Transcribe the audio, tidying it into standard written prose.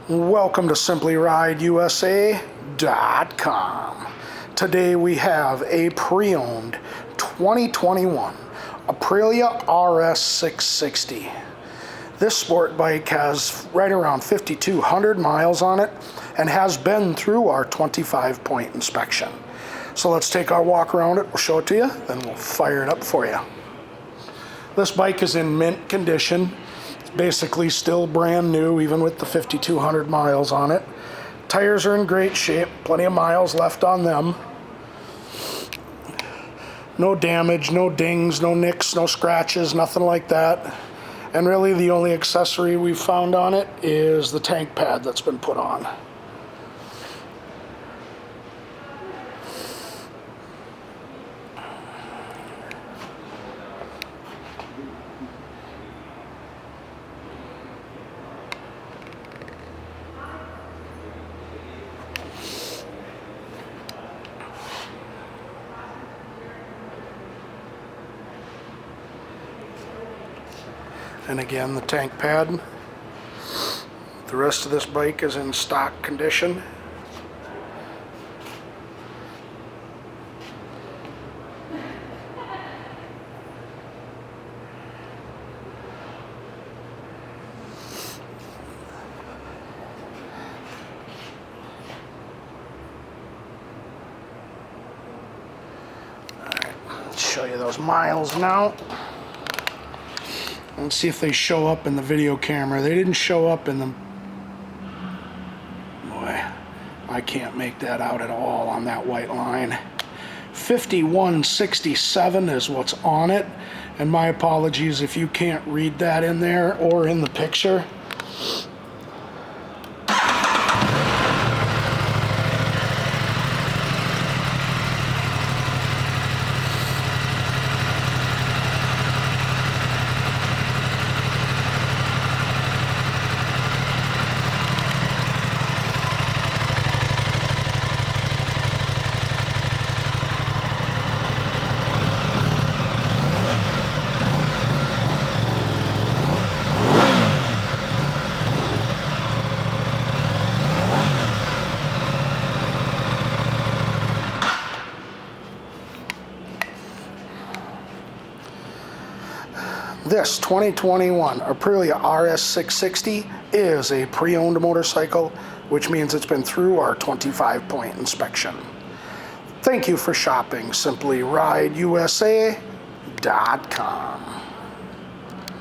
Welcome to SimplyRideUSA.com. Today we have a pre-owned 2021 Aprilia RS660. This sport bike has right around 5,200 miles on it and has been through our 25-point inspection. So let's take our walk around it, we'll show it to you, then we'll fire it up for you. This bike is in mint condition. Basically still brand new, even with the 5,200 miles on it. Tires are in great shape, plenty of miles left on them. No damage, no dings, no nicks, no scratches, nothing like that. And really the only accessory we've found on it is the tank pad that's been put on. And again, the tank pad. The rest of this bike is in stock condition. All right, let's show you those miles now. Let's see if they show up in the video camera. They didn't show up in the... Boy, I can't make that out at all on that white line. 5167 is what's on it. And my apologies if you can't read that in there or in the picture. This 2021 Aprilia RS660 is a pre-owned motorcycle, which means it's been through our 25-point inspection. Thank you for shopping SimplyRideUSA.com.